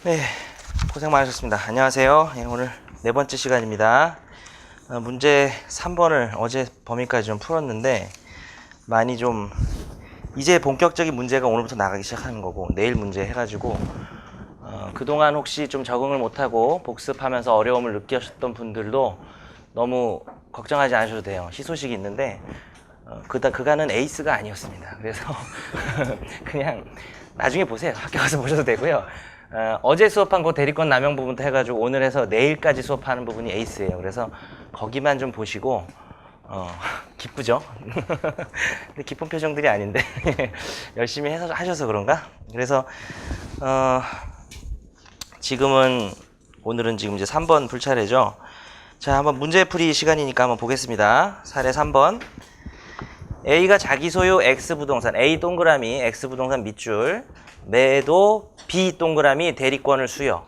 네, 고생 많으셨습니다. 안녕하세요. 오늘 네 번째 시간입니다. 문제 3번을 어제 범위까지 좀 풀었는데 많이 좀 이제 본격적인 문제가 오늘부터 나가기 시작하는 거고 내일 문제 해가지고 그동안 혹시 좀 적응을 못하고 복습하면서 어려움을 느끼셨던 분들도 너무 걱정하지 않으셔도 돼요. 희소식이 있는데 그간은 에이스가 아니었습니다. 그래서 그냥 나중에 보세요. 학교 가서 보셔도 되고요. 어제 수업한 그 대리권 남용 부분부터 해가지고 오늘 해서 내일까지 수업하는 부분이 에이스예요. 그래서 거기만 좀 보시고 기쁘죠? 근데 기쁜 표정들이 아닌데 열심히 해서 하셔서 그런가? 그래서 오늘은 지금 이제 3번 풀 차례죠. 자, 한번 문제풀이 시간이니까 한번 보겠습니다. 사례 3번. A가 자기 소유 X 부동산, A 동그라미 X 부동산 밑줄, 매도 B 동그라미 대리권을 수여.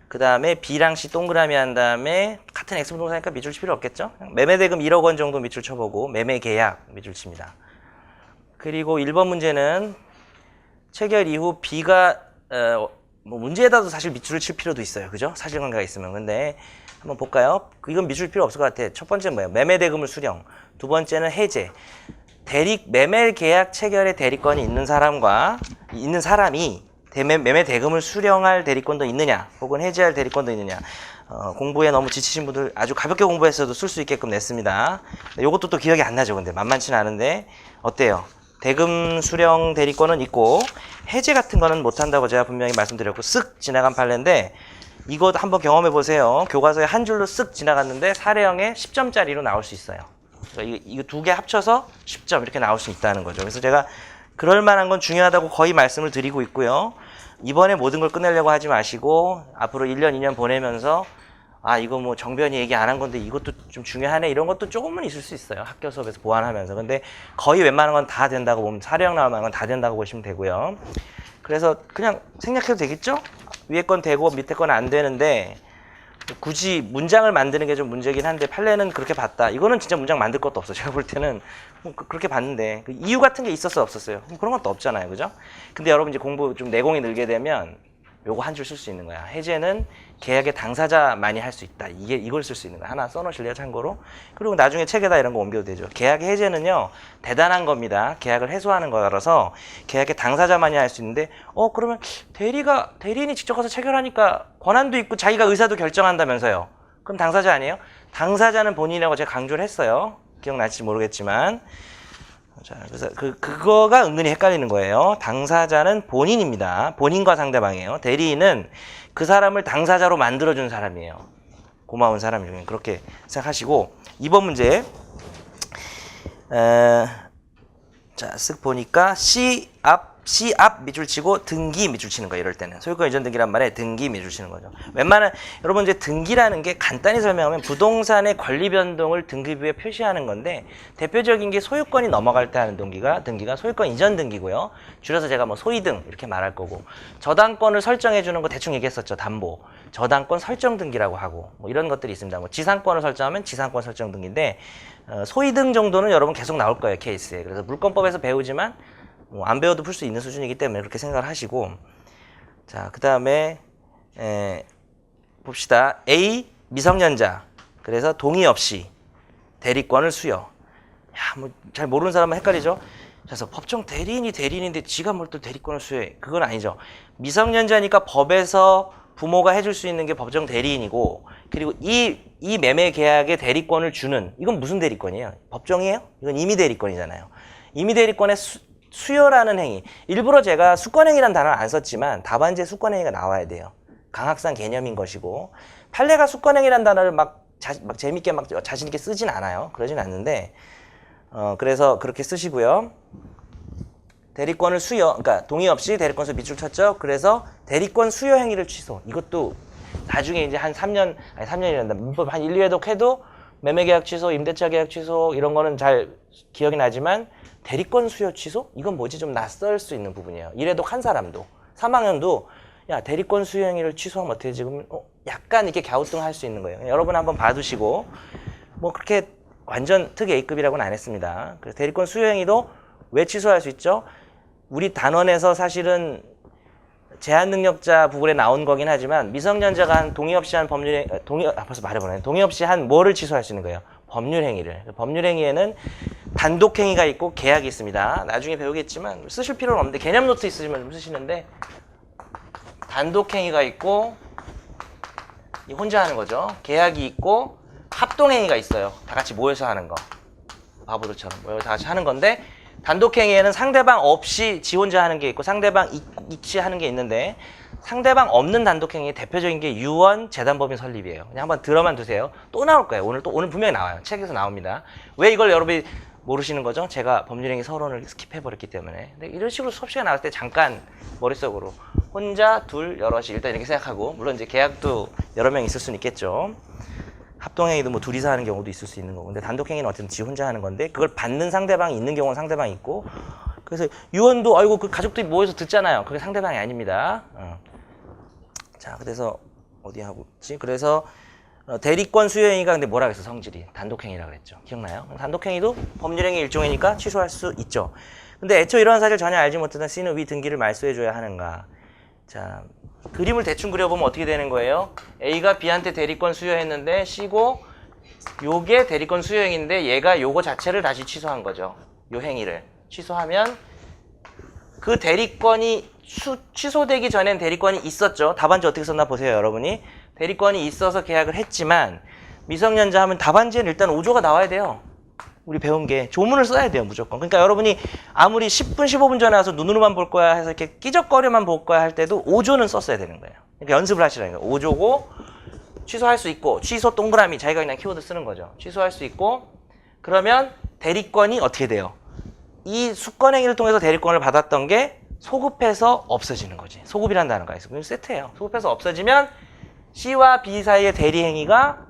그 다음에 B랑 C 동그라미 한 다음에 같은 X 부동산이니까 밑줄 칠 필요 없겠죠? 매매대금 1억 원 정도 밑줄 쳐보고 매매 계약 밑줄 칩니다. 그리고 1번 문제는 체결 이후 B가 뭐 문제에다도 사실 밑줄을 칠 필요도 있어요. 그죠? 사실관계가 있으면. 근데 한번 볼까요? 이건 밑줄 필요 없을 것 같아. 첫 번째는 뭐예요? 매매대금을 수령. 두 번째는 해제. 매매 계약 체결의 대리권이 있는 사람이 매매 대금을 수령할 대리권도 있느냐, 혹은 해지할 대리권도 있느냐. 공부에 너무 지치신 분들 아주 가볍게 공부했어도 쓸 수 있게끔 냈습니다. 요것도 또 기억이 안 나죠. 근데 만만치는 않은데 어때요? 대금 수령 대리권은 있고 해제 같은 거는 못한다고 제가 분명히 말씀드렸고 쓱 지나간 판례인데 이거 한번 경험해 보세요. 교과서에 한 줄로 쓱 지나갔는데 사례형에 10점짜리로 나올 수 있어요. 이거 두 개 합쳐서 10점 이렇게 나올 수 있다는 거죠. 그래서 제가 그럴 만한 건 중요하다고 거의 말씀을 드리고 있고요. 이번에 모든 걸 끝내려고 하지 마시고 앞으로 1년, 2년 보내면서 이거 뭐 정변이 얘기 안 한 건데 이것도 좀 중요하네 이런 것도 조금은 있을 수 있어요. 학교 수업에서 보완하면서. 근데 거의 웬만한 건 다 된다고 보면 사례형 나올 만한 건 다 된다고 보시면 되고요. 그래서 그냥 생략해도 되겠죠? 위에 건 되고 밑에 건 안 되는데 굳이 문장을 만드는 게 좀 문제긴 한데 판례는 그렇게 봤다. 이거는 진짜 문장 만들 것도 없어. 제가 볼 때는 그렇게 봤는데 이유 같은 게 있었어요, 없었어요? 그런 것도 없잖아요, 그죠? 근데 여러분 이제 공부 좀 내공이 늘게 되면 요거 한 줄 쓸 수 있는 거야. 해제는 계약의 당사자만이 할 수 있다. 이걸 쓸 수 있는 거야. 하나 써놓으실래요, 참고로? 그리고 나중에 책에다 이런 거 옮겨도 되죠. 계약의 해제는요, 대단한 겁니다. 계약을 해소하는 거라서 계약의 당사자만이 할 수 있는데, 그러면 대리인이 직접 가서 체결하니까 권한도 있고 자기가 의사도 결정한다면서요. 그럼 당사자 아니에요? 당사자는 본인이라고 제가 강조를 했어요. 기억나실지 모르겠지만. 자, 그래서 그거가 은근히 헷갈리는 거예요. 당사자는 본인입니다. 본인과 상대방이에요. 대리인은 그 사람을 당사자로 만들어준 사람이에요. 고마운 사람이에요. 그렇게 생각하시고 2번 문제. 자, 쓱 보니까 C 앞 밑줄 치고 등기 밑줄 치는 거예요. 이럴 때는 소유권 이전 등기란 말에 등기 밑줄 치는 거죠. 웬만한 여러분 이제 등기라는 게 간단히 설명하면 부동산의 권리 변동을 등기부에 표시하는 건데 대표적인 게 소유권이 넘어갈 때 하는 등기가 소유권 이전 등기고요. 줄여서 제가 뭐 소이등 이렇게 말할 거고 저당권을 설정해 주는 거 대충 얘기했었죠. 담보 저당권 설정 등기라고 하고 뭐 이런 것들이 있습니다. 뭐 지상권을 설정하면 지상권 설정 등기인데 소이등 정도는 여러분 계속 나올 거예요. 케이스에. 그래서 물권법에서 배우지만 안 배워도 풀 수 있는 수준이기 때문에 그렇게 생각을 하시고 자, 그 다음에 봅시다. A 미성년자 그래서 동의 없이 대리권을 수여. 뭐 잘 모르는 사람은 헷갈리죠. 그래서 법정 대리인이 대리인인데 지가 뭘 또 대리권을 수여해. 그건 아니죠. 미성년자니까 법에서 부모가 해줄 수 있는 게 법정 대리인이고 그리고 이 매매 계약의 대리권을 주는 이건 무슨 대리권이에요? 법정이에요? 이건 임의 대리권이잖아요. 임의 대리권의 수여라는 행위. 일부러 제가 수권행위라는 단어를 안 썼지만 답안지에 수권행위가 나와야 돼요. 강학상 개념인 것이고 판례가 수권행위라는 단어를 막 재밌게 막 자신 있게 쓰진 않아요. 그러진 않는데 그래서 그렇게 쓰시고요. 대리권을 그러니까 동의 없이 대리권 수여 밑줄 쳤죠. 그래서 대리권 수여 행위를 취소. 이것도 나중에 이제 한 3년이란다. 문법 한 1, 2회독 해도 매매계약 취소, 임대차 계약 취소 이런 거는 잘 기억이 나지만 대리권 수여 취소? 이건 뭐지? 좀 낯설 수 있는 부분이에요. 1회독 한 사람도 3학년도 야 대리권 수여 행위를 취소하면 어떻게 지금 약간 이렇게 갸우뚱할 수 있는 거예요. 여러분 한번 봐두시고 뭐 그렇게 완전 특 A급이라고는 안 했습니다. 그래서 대리권 수여 행위도 왜 취소할 수 있죠? 우리 단원에서 사실은 제한 능력자 부분에 나온 거긴 하지만 미성년자가 한 동의 없이 한 벌써 말해보네. 동의 없이 한 뭐를 취소할 수 있는 거예요? 법률 행위를. 법률 행위에는 단독 행위가 있고 계약이 있습니다. 나중에 배우겠지만 쓰실 필요는 없는데 개념 노트 있으시면 좀 쓰시는데 단독 행위가 있고 혼자 하는 거죠. 계약이 있고 합동 행위가 있어요. 다 같이 모여서 하는 거. 바보들처럼 모여서 다 같이 하는 건데 단독 행위에는 상대방 없이 지 혼자 하는 게 있고 상대방 있이 하는 게 있는데 상대방 없는 단독 행위의 대표적인 게 유언 재단법인 설립이에요. 그냥 한번 들어만 두세요. 또 나올 거예요. 오늘 분명히 나와요. 책에서 나옵니다. 왜 이걸 여러분이 모르시는 거죠? 제가 법률행위 서론을 스킵해버렸기 때문에. 근데 이런 식으로 수업 시간 나왔을 때 잠깐 머릿속으로 혼자, 둘, 여럿이 일단 이렇게 생각하고 물론 이제 계약도 여러 명 있을 수는 있겠죠. 합동행위도 뭐 둘이서 하는 경우도 있을 수 있는 거고. 근데 단독행위는 어쨌든 지 혼자 하는 건데 그걸 받는 상대방이 있는 경우는 상대방이 있고 그래서 유언도 아이고 그 가족들이 모여서 듣잖아요. 그게 상대방이 아닙니다. 자, 그래서 어디 하고 있지? 그래서 대리권 수요행위가 근데 뭐라 그랬어? 성질이 단독행위라고 그랬죠. 기억나요? 단독행위도 법률행위 일종이니까 취소할 수 있죠. 근데 애초 이런 사실 전혀 알지 못하던 C는 위 등기를 말소해줘야 하는가? 자, 그림을 대충 그려보면 어떻게 되는 거예요? A가 B한테 대리권 수여했는데 C고 요게 대리권 수여행위인데 얘가 요거 자체를 다시 취소한 거죠. 요 행위를 취소하면 그 대리권이 취소되기 전엔 대리권이 있었죠. 답안지 어떻게 썼나 보세요, 여러분이. 대리권이 있어서 계약을 했지만 미성년자 하면 답안지에는 일단 5조가 나와야 돼요. 우리 배운 게 조문을 써야 돼요, 무조건. 그러니까 여러분이 아무리 10분, 15분 전에 와서 눈으로만 볼 거야 해서 이렇게 끼적거려만 볼 거야 할 때도 5조는 썼어야 되는 거예요. 그러니까 연습을 하시라는 거예요. 5조고 취소할 수 있고 취소 동그라미 자기가 그냥 키워드 쓰는 거죠. 취소할 수 있고 그러면 대리권이 어떻게 돼요? 이 수권행위를 통해서 대리권을 받았던 게 소급해서 없어지는 거지. 소급이라는 단어가 있어. 그럼 세트예요. 소급해서 없어지면 C와 B 사이의 대리 행위가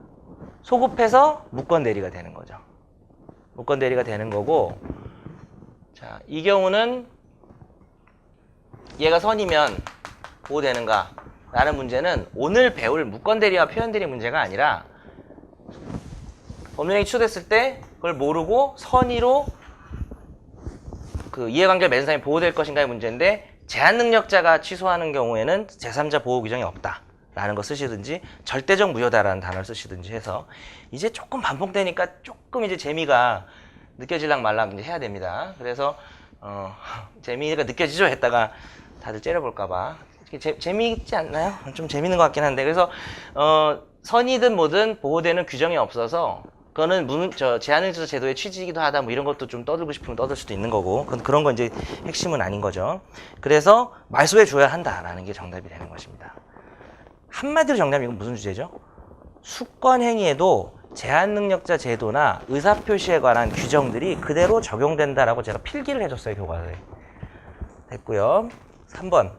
소급해서 무권 대리가 되는 거죠. 무권 대리가 되는 거고, 자, 이 경우는 얘가 선이면 보호되는가? 라는 문제는 오늘 배울 무권 대리와 표현 대리 문제가 아니라 법률행위 취소됐을 때 그걸 모르고 선의로 그 이해관계를 맺은 사람이 보호될 것인가의 문제인데 제한 능력자가 취소하는 경우에는 제3자 보호 규정이 없다라는 거 쓰시든지 절대적 무효다라는 단어를 쓰시든지 해서 이제 조금 반복되니까 조금 이제 재미가 느껴질랑 말랑 이제 해야 됩니다. 그래서 재미가 느껴지죠 했다가 다들 째려볼까봐 재미있지 않나요? 좀 재밌는 것 같긴 한데 그래서 선이든 뭐든 보호되는 규정이 없어서 그거는 제한능력자 제도의 취지이기도 하다 뭐 이런 것도 좀 떠들고 싶으면 떠들 수도 있는 거고 그런 건 이제 핵심은 아닌 거죠. 그래서 말소해 줘야 한다라는 게 정답이 되는 것입니다. 한마디로 정답이 이건 무슨 주제죠? 수권 행위에도 제한능력자 제도나 의사표시에 관한 규정들이 그대로 적용된다라고 제가 필기를 해줬어요, 교과서에. 됐고요. 3번.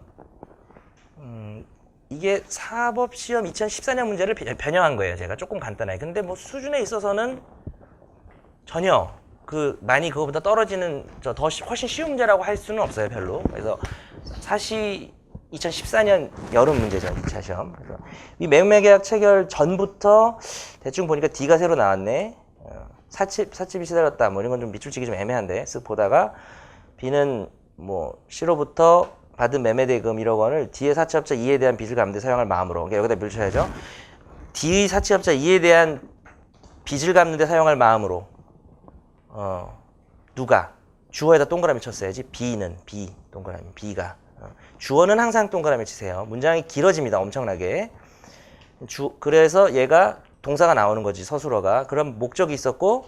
이게 사법시험 2014년 문제를 변형한 거예요. 제가 조금 간단하게. 근데 뭐 수준에 있어서는 전혀 많이 그거보다 떨어지는 훨씬 쉬운 문제라고 할 수는 없어요, 별로. 그래서 사시 2014년 여름 문제죠, 2차 시험. 그래서 이 매매계약 체결 전부터 대충 보니까 D가 새로 나왔네. 사집이 시달렸다. 뭐 이런 건 좀 밑줄 치기 좀 애매한데 쓱 보다가 B는 뭐 C로부터 받은 매매대금 1억 원을 D의 사채업자 E에 대한 빚을 갚는 데 사용할 마음으로. 그러니까 여기다 밀쳐야죠. D의 사채업자 E에 대한 빚을 갚는 데 사용할 마음으로. 누가? 주어에다 동그라미 쳤어야지. B는 B 동그라미. B가. 주어는 항상 동그라미 치세요. 문장이 길어집니다. 엄청나게. 그래서 얘가 동사가 나오는 거지. 서술어가. 그럼 목적이 있었고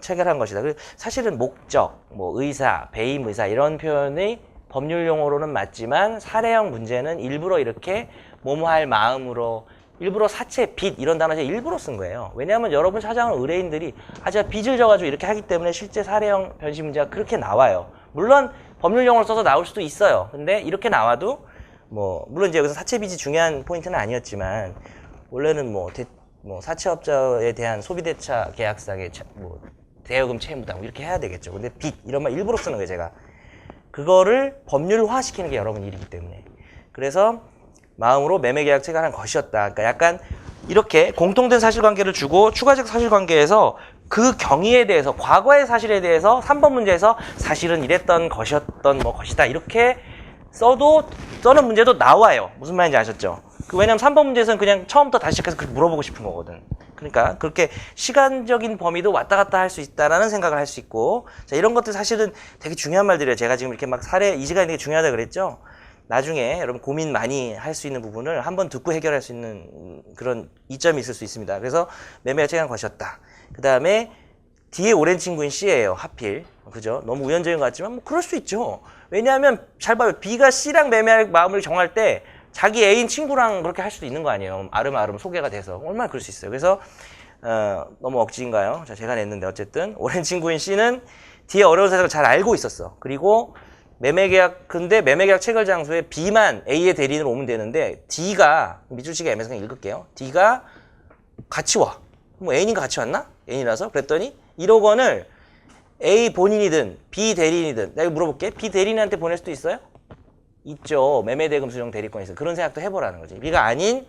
체결한 것이다. 사실은 목적, 뭐 의사, 배임 의사 이런 표현이 법률 용어로는 맞지만 사례형 문제는 일부러 이렇게 뭐뭐할 마음으로 일부러 사채, 빚 이런 단어 제가 일부러 쓴 거예요. 왜냐하면 여러분 찾아오는 의뢰인들이 제가 빚을 져가지고 이렇게 하기 때문에 실제 사례형 변시 문제가 그렇게 나와요. 물론 법률 용어를 써서 나올 수도 있어요. 근데 이렇게 나와도 물론 이제 여기서 사채 빚이 중요한 포인트는 아니었지만 원래는 사채업자에 대한 소비대차 계약상의 대여금 채무당 이렇게 해야 되겠죠. 근데 빚 이런 말 일부러 쓰는 거예요, 제가. 그거를 법률화 시키는 게 여러분 일이기 때문에. 그래서 마음으로 매매계약 체결한 것이었다. 그러니까 약간 이렇게 공통된 사실관계를 주고 추가적 사실관계에서 그 경위에 대해서 과거의 사실에 대해서 3번 문제에서 사실은 이랬던 것이었던 것이다. 이렇게 써는 문제도 나와요. 무슨 말인지 아셨죠? 왜냐면 3번 문제에서는 그냥 처음부터 다시 시작해서 그렇게 물어보고 싶은 거거든. 그러니까 그렇게 시간적인 범위도 왔다 갔다 할 수 있다라는 생각을 할 수 있고, 자, 이런 것들 사실은 되게 중요한 말들이에요. 제가 지금 이렇게 막 이 시간이 되게 중요하다 그랬죠? 나중에 여러분 고민 많이 할 수 있는 부분을 한번 듣고 해결할 수 있는 그런 이점이 있을 수 있습니다. 그래서 매매가 최강 것이었다. 그 다음에 뒤에 오랜 친구인 C예요. 하필. 그죠? 너무 우연적인 것 같지만 뭐 그럴 수 있죠. 왜냐하면 잘 봐요. B가 C랑 매매할 마음을 정할 때 자기 애인 친구랑 그렇게 할 수도 있는 거 아니에요. 아름아름 소개가 돼서. 얼마나 그럴 수 있어요. 그래서 너무 억지인가요? 자, 제가 냈는데 어쨌든 오랜 친구인 C는 D의 어려운 사정을 잘 알고 있었어. 그리고 근데 매매계약 체결 장소에 B만 A의 대리인으로 오면 되는데 D가, 밑줄 치기 애매해서 그냥 읽을게요. D가 같이 와. 뭐 애인인가 같이 왔나? 애인이라서? 그랬더니 1억 원을 A 본인이든 B 대리인이든, 내가 물어볼게. B 대리인한테 보낼 수도 있어요? 있죠. 매매대금 수령 대리권이 있어요. 그런 생각도 해보라는 거지. B가 아닌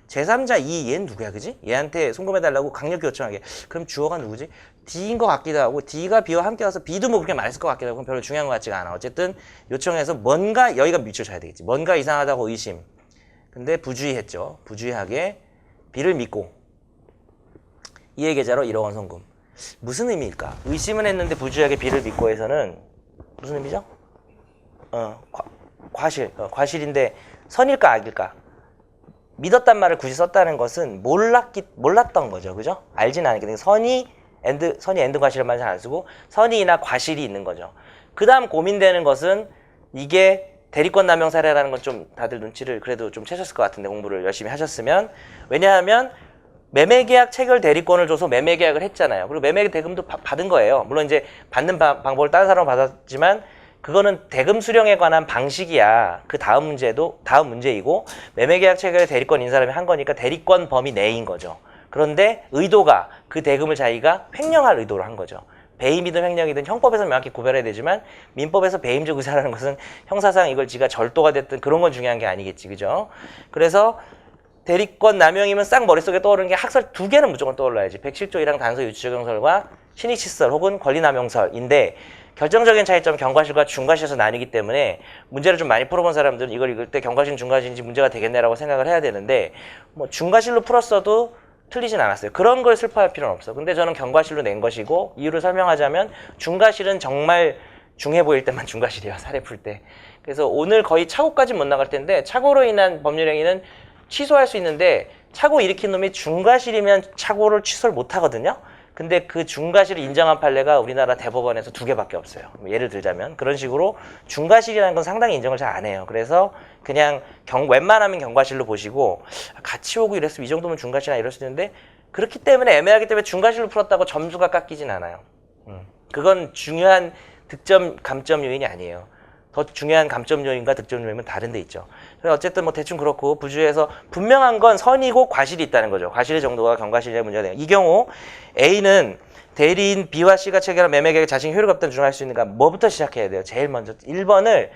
제3자 E, 얘는 누구야, 그지? 얘한테 송금해달라고 강력히 요청하게. 그럼 주어가 누구지? D인 것 같기도 하고, D가 B와 함께 와서 B도 뭐 그렇게 말했을 것 같기도 하고, 별로 중요한 것 같지가 않아. 어쨌든 요청해서 뭔가, 여기가 밑줄 쳐야 되겠지. 뭔가 이상하다고 의심. 근데 부주의했죠. 부주의하게 B를 믿고 이해 계좌로 1억 원 송금. 무슨 의미일까? 의심은 했는데 부주의하게 B를 믿고 해서는 무슨 의미죠? 과실인데 선일까 악일까? 믿었단 말을 굳이 썼다는 것은 몰랐던 거죠. 그죠? 알진 않았기 때문에 선이 엔드 과실을 말을 잘 안 쓰고 선이나 과실이 있는 거죠. 그 다음 고민되는 것은 이게 대리권 남용 사례라는 건 좀 다들 눈치를 그래도 좀 채셨을 것 같은데, 공부를 열심히 하셨으면. 왜냐하면 매매계약 체결 대리권을 줘서 매매계약을 했잖아요. 그리고 매매대금도 받은 거예요. 물론 이제 받는 방법을 다른 사람은 받았지만 그거는 대금 수령에 관한 방식이야. 그 다음 문제이고, 매매계약 체결에 대리권 인 사람이 한 거니까 대리권 범위 내인 거죠. 그런데 의도가 그 대금을 자기가 횡령할 의도로 한 거죠. 배임이든 횡령이든 형법에서 명확히 구별해야 되지만 민법에서 배임적 의사라는 것은 형사상 이걸 지가 절도가 됐든 그런 건 중요한 게 아니겠지. 그죠? 그래서 대리권 남용이면 싹 머릿속에 떠오르는 게 학설 2개는 무조건 떠올라야지. 107조 1항 단서 유치적용설과 신익시설 혹은 권리남용설인데, 결정적인 차이점은 경과실과 중과실에서 나뉘기 때문에 문제를 좀 많이 풀어본 사람들은 이걸 읽을 때 경과실, 중과실인지 문제가 되겠네라고 생각을 해야 되는데, 뭐 중과실로 풀었어도 틀리진 않았어요. 그런 걸 슬퍼할 필요는 없어. 근데 저는 경과실로 낸 것이고, 이유를 설명하자면 중과실은 정말 중해 보일 때만 중과실이에요. 사례 풀 때. 그래서 오늘 거의 착오까지 못 나갈 텐데, 착오로 인한 법률행위는 취소할 수 있는데, 착오 일으킨 놈이 중과실이면 착오를 취소를 못 하거든요. 근데 그 중과실을 인정한 판례가 우리나라 대법원에서 2개밖에 없어요. 예를 들자면 그런 식으로 중과실이라는 건 상당히 인정을 잘 안 해요. 그래서 그냥 웬만하면 경과실로 보시고, 같이 오고 이랬으면 이 정도면 중과실이나 이럴 수 있는데, 그렇기 때문에 애매하기 때문에 중과실로 풀었다고 점수가 깎이진 않아요. 그건 중요한 득점 감점 요인이 아니에요. 더 중요한 감점 요인과 득점 요인은 다른 데 있죠. 그래서 어쨌든 뭐 대충 그렇고, 부주에서 분명한 건 선이고 과실이 있다는 거죠. 과실의 정도가 경과실의 문제가 돼요. 이 경우 A는 대리인 B와 C가 체결한 매매계획에 자신이 효력이 없다는 주장할 수 있는가? 뭐부터 시작해야 돼요? 제일 먼저 1번을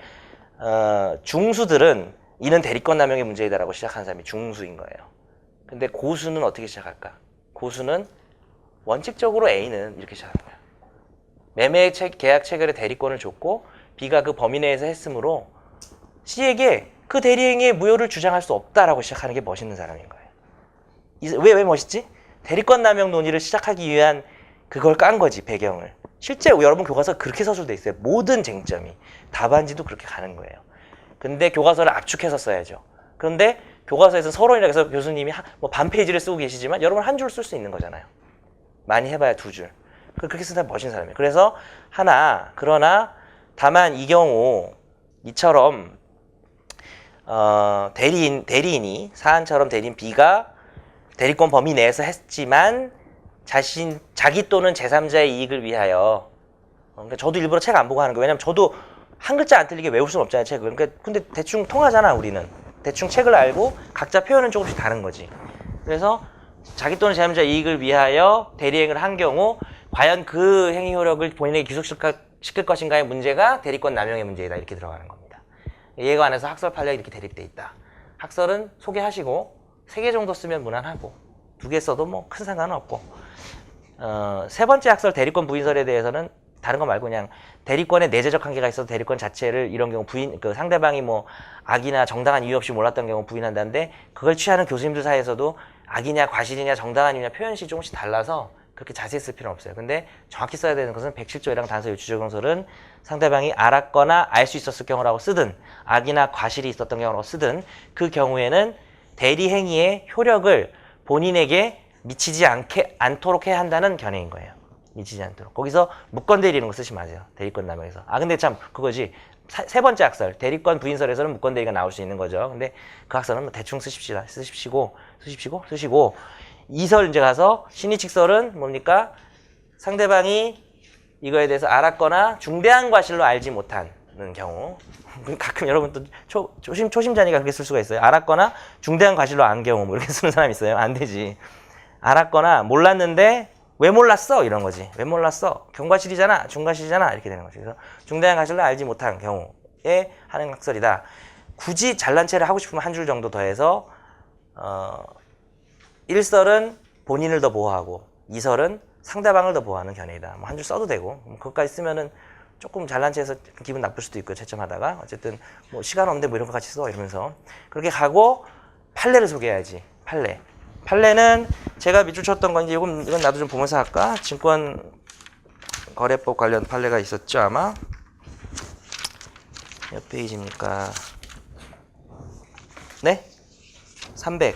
중수들은 이는 대리권 남용의 문제이다라고 시작하는 사람이 중수인 거예요. 근데 고수는 어떻게 시작할까? 고수는 원칙적으로 A는 이렇게 시작하는 거예요. 매매계약 체결의 대리권을 줬고 B가 그 범위 내에서 했으므로 C에게 그 대리행위의 무효를 주장할 수 없다라고 시작하는 게 멋있는 사람인 거예요. 왜 멋있지? 대리권 남용 논의를 시작하기 위한 그걸 깐 거지, 배경을. 실제 여러분 교과서 그렇게 서술돼 있어요. 모든 쟁점이. 답안지도 그렇게 가는 거예요. 근데 교과서를 압축해서 써야죠. 그런데 교과서에서 서론이라 해서 교수님이 뭐 반 페이지를 쓰고 계시지만 여러분 한 줄 쓸 수 있는 거잖아요. 많이 해봐야 2줄. 그렇게 쓴 사람 멋있는 사람이에요. 그래서 그러나 다만 이 경우 이처럼 대리인이 사안처럼 대리인 B가 대리권 범위 내에서 했지만 자기 또는 제3자의 이익을 위하여, 그러니까 저도 일부러 책 안 보고 하는 거예요. 왜냐면 저도 한 글자 안 틀리게 외울 수는 없잖아요, 책을. 그러니까 근데 대충 통하잖아, 우리는. 대충 책을 알고 각자 표현은 조금씩 다른 거지. 그래서 자기 또는 제3자의 이익을 위하여 대리행위를 한 경우 과연 그 행위 효력을 본인에게 기속시킬 것인가의 문제가 대리권 남용의 문제이다, 이렇게 들어가는 겁니다. 이에 관해서 학설 판례가 이렇게 대립돼 있다. 학설은 소개하시고 3개 정도 쓰면 무난하고 2개 써도 뭐 큰 상관은 없고, 세 번째 학설 대리권 부인설에 대해서는 다른 거 말고 그냥 대리권에 내재적 한계가 있어도 대리권 자체를 이런 경우 그 상대방이 뭐 악이나 정당한 이유 없이 몰랐던 경우 부인한다는데 그걸 취하는 교수님들 사이에서도 악이냐 과실이냐 정당한 이유냐 표현식이 조금씩 달라서 그렇게 자세히 쓸 필요는 없어요. 근데 정확히 써야 되는 것은 107조 1항 단서 유추적용설은 상대방이 알았거나 알 수 있었을 경우라고 쓰든 악이나 과실이 있었던 경우라고 쓰든 그 경우에는 대리 행위의 효력을 본인에게 미치지 않도록 해야 한다는 견해인 거예요. 미치지 않도록. 거기서 무건대리 이런 거 쓰시면 마세요. 대리권 남용에서. 근데 참 그거지. 세 번째 학설. 대리권 부인설에서는 무건대리가 나올 수 있는 거죠. 근데 그 학설은 뭐 대충 쓰시고 이설 이제 가서 신의칙설은 뭡니까? 상대방이 이거에 대해서 알았거나 중대한 과실로 알지 못하는 경우. 가끔 여러분 또 초심자니까 그렇게 쓸 수가 있어요. 알았거나 중대한 과실로 안 경우 뭐 이렇게 쓰는 사람이 있어요. 안 되지. 알았거나 몰랐는데 왜 몰랐어? 이런 거지. 왜 몰랐어? 경과실이잖아. 중과실이잖아. 이렇게 되는 거지. 그래서 중대한 과실로 알지 못한 경우에 하는 학설이다. 굳이 잘난 체를 하고 싶으면 한 줄 정도 더해서 1설은 본인을 더 보호하고 2설은 상대방을 더 보호하는 견해이다. 뭐 한 줄 써도 되고 그것까지 쓰면은 조금 잘난 체해서 기분 나쁠 수도 있고 채점하다가 어쨌든 뭐 시간 없는데 뭐 이런 거 같이 써 이러면서 그렇게 가고 판례를 소개해야지. 판례는 제가 밑줄 쳤던 건지 이건 나도 좀 보면서 할까? 증권거래법 관련 판례가 있었죠 아마? 몇 페이지입니까? 네? 300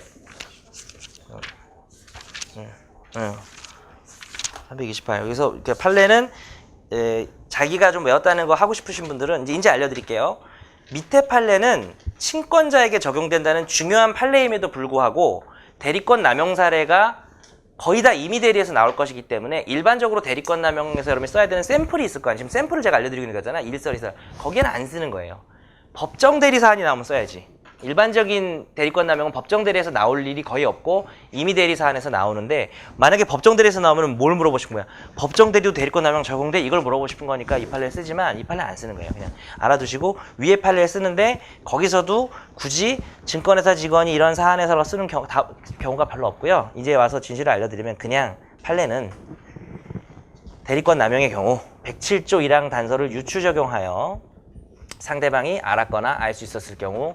328 여기서 이렇게 판례는 자기가 좀 외웠다는 거 하고 싶으신 분들은 이제 알려드릴게요. 밑에 판례는 친권자에게 적용된다는 중요한 판례임에도 불구하고 대리권 남용 사례가 거의 다 임의 대리에서 나올 것이기 때문에 일반적으로 대리권 남용에서 여러분이 써야 되는 샘플이 있을 거 아니에요. 지금 샘플을 제가 알려드리고 있는 거잖아. 1설, 2설. 거기에는 안 쓰는 거예요. 법정 대리 사안이 나오면 써야지. 일반적인 대리권 남용은 법정 대리에서 나올 일이 거의 없고 임의 대리 사안에서 나오는데 만약에 법정 대리에서 나오면 뭘 물어보고 싶은 거야? 법정 대리도 대리권 남용 적용돼? 이걸 물어보고 싶은 거니까 이 판례 쓰지만 이 판례 안 쓰는 거예요. 그냥 알아두시고 위에 판례 쓰는데 거기서도 굳이 증권회사 직원이 이런 사안에서 쓰는 경우가 별로 없고요. 이제 와서 진실을 알려드리면 그냥 판례는 대리권 남용의 경우 107조 1항 단서를 유추 적용하여 상대방이 알았거나 알 수 있었을 경우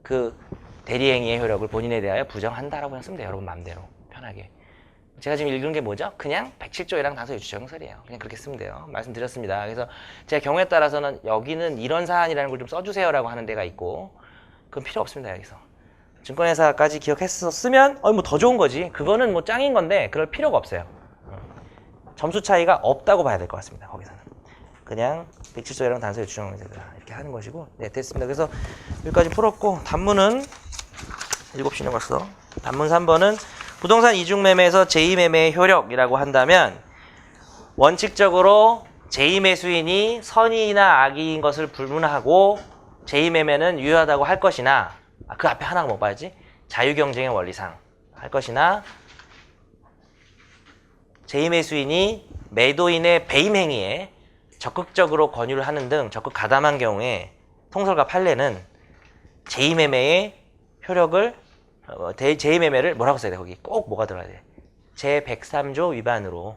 그 대리행위의 효력을 본인에 대하여 부정한다라고 그냥 쓰면 돼요. 여러분 마음대로 편하게. 제가 지금 읽은 게 뭐죠? 그냥 107조 1항 단서 유추 적용설이에요. 그냥 그렇게 쓰면 돼요. 말씀드렸습니다. 그래서 제가 경우에 따라서는 여기는 이런 사안이라는 걸 좀 써주세요라고 하는 데가 있고 그건 필요 없습니다. 여기서 증권회사까지 기억해서 쓰면 뭐 더 좋은 거지. 그거는 뭐 짱인 건데 그럴 필요가 없어요. 점수 차이가 없다고 봐야 될 것 같습니다. 거기서는 그냥 107조 1항 단서 유추 적용설이다 이렇게 하는 것이고 네 됐습니다. 그래서 여기까지 풀었고 단문은 7시는 갔어. 단문 3번은 부동산 이중매매에서 제2매매의 효력이라고 한다면 원칙적으로 제2매수인이 선의나 악의인 것을 불문하고 제2매매는 유효하다고 할 것이나 그 앞에 하나가 뭐 봐야지? 자유경쟁의 원리상 할 것이나 제2매수인이 매도인의 배임 행위에 적극적으로 권유를 하는 등 적극 가담한 경우에 통설과 판례는 제2매매의 효력을 제2매매를 뭐라고 써야 돼? 거기 꼭 뭐가 들어가야 돼? 제103조 위반으로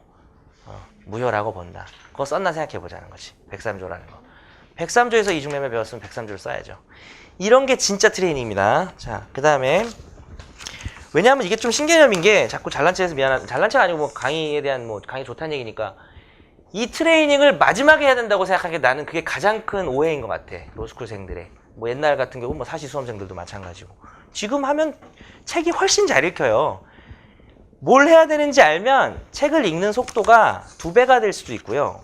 무효라고 본다. 그거 썼나 생각해 보자는 거지. 103조라는 거. 103조에서 이중매매 배웠으면 103조를 써야죠. 이런 게 진짜 트레이닝입니다. 자, 그 다음에 왜냐하면 이게 좀 신개념인 게 자꾸 잘난 체해서 잘난 체가 아니고 뭐 강의에 대한 뭐 강의 좋다는 얘기니까 이 트레이닝을 마지막에 해야 된다고 생각하는 게 나는 그게 가장 큰 오해인 것 같아. 로스쿨생들의. 뭐 옛날 같은 경우 뭐 사시 수험생들도 마찬가지고. 지금 하면 책이 훨씬 잘 읽혀요. 뭘 해야 되는지 알면 책을 읽는 속도가 2배가 될 수도 있고요.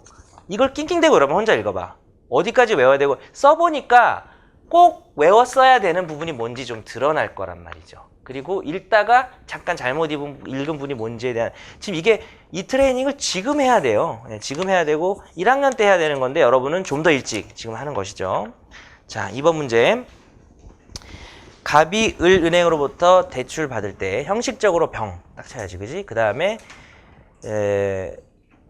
이걸 낑낑대고 여러분 혼자 읽어봐. 어디까지 외워야 되고 써보니까 꼭 외웠어야 되는 부분이 뭔지 좀 드러날 거란 말이죠. 그리고 읽다가 잠깐 잘못 읽은 분이 뭔지에 대한 지금 이 트레이닝을 지금 해야 돼요. 지금 해야 되고 1학년 때 해야 되는 건데 여러분은 좀 더 일찍 지금 하는 것이죠. 자, 2번 문제. 갑이 을 은행으로부터 대출 받을 때 형식적으로 병 딱 쳐야지, 그지? 그 다음에 을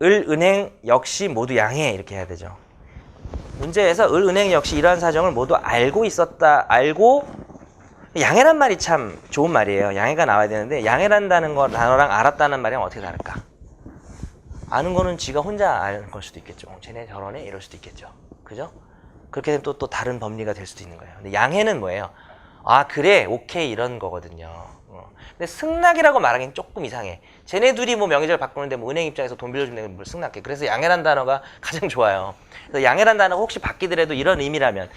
은행 역시 모두 양해 이렇게 해야 되죠. 문제에서 을 은행 역시 이러한 사정을 모두 알고 있었다. 알고 양해란 말이 참 좋은 말이에요. 양해가 나와야 되는데 양해란다는 거 단어랑 알았다는 말이랑 어떻게 다를까? 아는 거는 지가 혼자 아는 걸 수도 있겠죠. 쟤네 저러네 이럴 수도 있겠죠. 그죠? 그렇게 되면 또 다른 법리가 될 수도 있는 거예요. 근데 양해는 뭐예요? 아 그래 오케이 이런 거거든요. 근데 승낙이라고 말하기는 조금 이상해. 쟤네 둘이 뭐 명의자를 바꾸는데 뭐 은행 입장에서 돈 빌려주는 걸 승낙해. 그래서 양해란 단어가 가장 좋아요. 그래서 양해란 단어가 혹시 바뀌더라도 이런 의미라면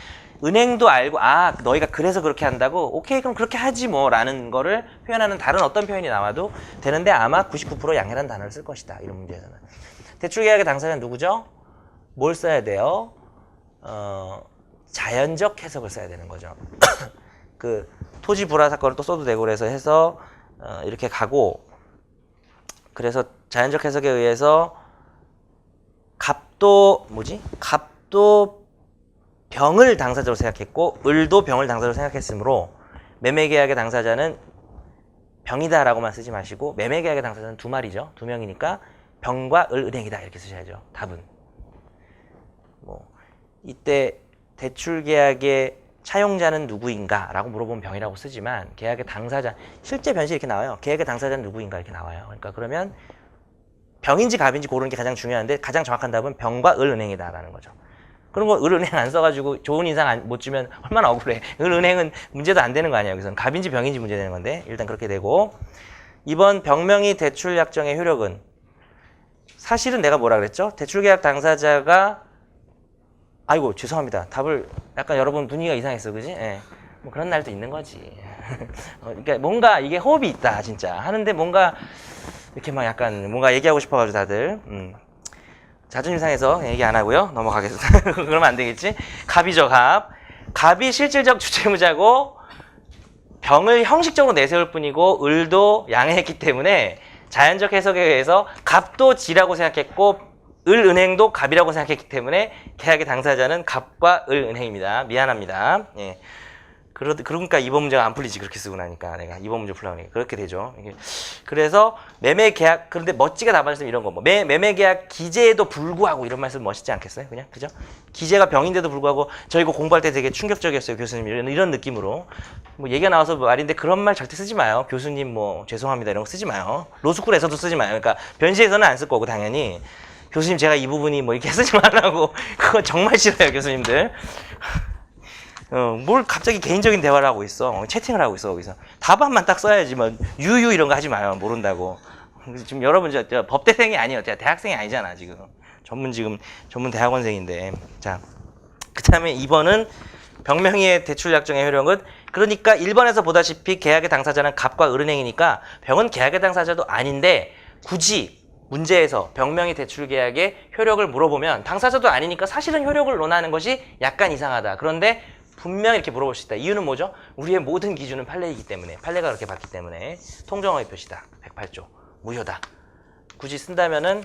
은행도 알고 아 너희가 그래서 그렇게 한다고 오케이 그럼 그렇게 하지 뭐 라는 거를 표현하는 다른 어떤 표현이 나와도 되는데 아마 99% 양해란 단어를 쓸 것이다. 이런 문제에서는. 대출계약의 당사자는 누구죠? 뭘 써야 돼요? 자연적 해석을 써야 되는 거죠. 그 토지 불화 사건을 또 써도 되고 그래서 해서 이렇게 가고 그래서 자연적 해석에 의해서 갑도 병을 당사자로 생각했고 을도 병을 당사자로 생각했으므로 매매계약의 당사자는 병이다라고만 쓰지 마시고 매매계약의 당사자는 두 마리죠. 두 명이니까 병과 을 은행이다 이렇게 쓰셔야죠. 답은 뭐 이때 대출계약의 차용자는 누구인가 라고 물어보면 병이라고 쓰지만 계약의 당사자 실제 변시 이렇게 나와요. 계약의 당사자는 누구인가 이렇게 나와요. 그러니까 그러면 병인지 갑인지 고르는 게 가장 중요한데 가장 정확한 답은 병과 을 은행이다 라는 거죠. 그런 거 을 은행 안 써가지고 좋은 인상 못 주면 얼마나 억울해. 을 은행은 문제도 안 되는 거 아니에요. 여기서는 갑인지 병인지 문제 되는 건데 일단 그렇게 되고 2번 병명의 대출 약정의 효력은 사실은 내가 뭐라 그랬죠? 대출계약 당사자가 아이고 죄송합니다. 답을 약간 여러분 분위기가 이상했어, 그지? 예. 뭐 그런 날도 있는 거지. 그러니까 뭔가 이게 호흡이 있다, 진짜 하는데 뭔가 이렇게 막 약간 뭔가 얘기하고 싶어가지고 다들 자존심 상해서 얘기 안 하고요. 넘어가겠습니다. 그러면 안 되겠지? 갑이죠, 갑. 갑이 실질적 주체무자고 병을 형식적으로 내세울 뿐이고 을도 양해했기 때문에 자연적 해석에 의해서 갑도 지라고 생각했고 을 은행도 갑이라고 생각했기 때문에 계약의 당사자는 갑과 을 은행입니다. 미안합니다. 예. 그러니까 이번 문제가 안 풀리지. 그렇게 쓰고 나니까 내가 이번 문제 풀려고 하니까 그렇게 되죠. 그래서 매매 계약 그런데 멋지게 답안했으면 이런 거 뭐 매매 계약 기재에도 불구하고 이런 말씀 멋있지 않겠어요? 그냥 그죠? 기재가 병인데도 불구하고 저 이거 공부할 때 되게 충격적이었어요, 교수님. 이런 느낌으로 뭐 얘기가 나와서 말인데 그런 말 절대 쓰지 마요. 교수님 뭐 죄송합니다 이런 거 쓰지 마요. 로스쿨에서도 쓰지 마요. 그러니까 변시에서는 안 쓸 거고 당연히. 교수님 제가 이 부분이 뭐 이렇게 쓰지 말라고 그건 정말 싫어요 교수님들. 뭘 갑자기 개인적인 대화를 하고 있어. 채팅을 하고 있어 거기서. 답안만 딱 써야지 뭐 유유 이런 거 하지 마요. 모른다고. 지금 여러분 저 법대생이 아니에요. 대학생이 아니잖아 지금. 전문 대학원생인데. 자, 그 다음에 2번은 병명의의 대출약정의 효력은 그러니까 1번에서 보다시피 계약의 당사자는 갑과 을은행이니까 병은 계약의 당사자도 아닌데 굳이 문제에서 병명의 대출 계약의 효력을 물어보면 당사자도 아니니까 사실은 효력을 논하는 것이 약간 이상하다. 그런데 분명히 이렇게 물어볼 수 있다. 이유는 뭐죠? 우리의 모든 기준은 판례이기 때문에 판례가 그렇게 봤기 때문에 통정어의 표시다. 108조 무효다. 굳이 쓴다면은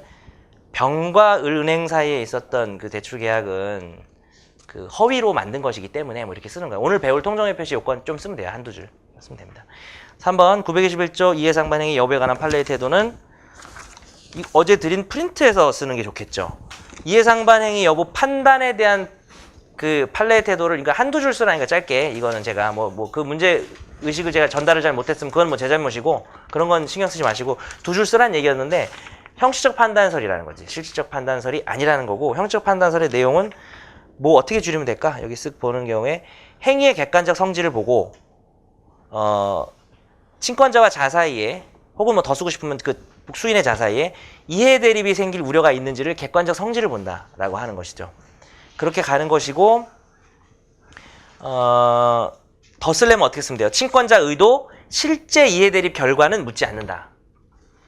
병과 을은행 사이에 있었던 그 대출 계약은 그 허위로 만든 것이기 때문에 뭐 이렇게 쓰는 거예요. 오늘 배울 통정의 표시 요건 좀 쓰면 돼요. 한두 줄 쓰면 됩니다. 3번 921조 이해상반행의 여부에 관한 판례의 태도는 어제 드린 프린트에서 쓰는 게 좋겠죠. 이해상반행의 여부 판단에 대한 그 판례의 태도를 그러니까 한두 줄 쓰라니까 짧게 이거는 제가 뭐 그 문제 의식을 제가 전달을 잘 못했으면 그건 뭐 제 잘못이고 그런 건 신경 쓰지 마시고 두 줄 쓰라는 얘기였는데 형식적 판단설이라는 거지. 실질적 판단설이 아니라는 거고 형식적 판단설의 내용은 뭐 어떻게 줄이면 될까? 여기 쓱 보는 경우에 행위의 객관적 성질을 보고 친권자와 자 사이에 혹은 뭐 더 쓰고 싶으면 그 수인의 자 사이에 이해 대립이 생길 우려가 있는지를 객관적 성질을 본다라고 하는 것이죠. 그렇게 가는 것이고 더 쓰려면 어떻게 쓰면 돼요? 친권자 의도 실제 이해 대립 결과는 묻지 않는다.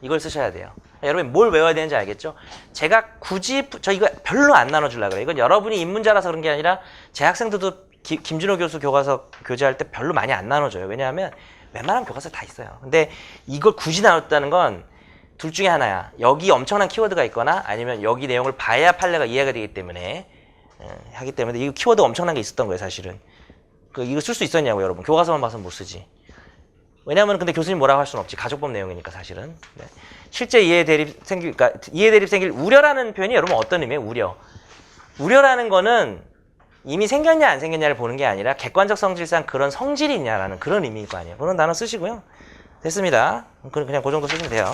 이걸 쓰셔야 돼요. 여러분 뭘 외워야 되는지 알겠죠? 제가 굳이 저 이거 별로 안 나눠주려고 그래요. 이건 여러분이 입문자라서 그런 게 아니라 제 학생들도 김준호 교수 교과서 교재할 때 별로 많이 안 나눠줘요. 왜냐하면 웬만하면 교과서 다 있어요. 근데 이걸 굳이 나눴다는 건 둘 중에 하나야. 여기 엄청난 키워드가 있거나 아니면 여기 내용을 봐야 판례가 이해가 되기 때문에 하기 때문에 이거 키워드 엄청난 게 있었던 거예요, 사실은. 이거 쓸 수 있었냐고 여러분. 교과서만 봐서는 못 쓰지. 왜냐하면 근데 교수님 뭐라고 할 수는 없지. 가족법 내용이니까 사실은. 네. 실제 이해 대립 생길 우려라는 표현이 여러분 어떤 의미예요? 우려. 우려라는 거는 이미 생겼냐 안 생겼냐를 보는 게 아니라 객관적 성질상 그런 성질이 있냐라는 그런 의미일 거 아니에요. 그런 단어 쓰시고요. 됐습니다. 그냥 그 정도 쓰시면 돼요.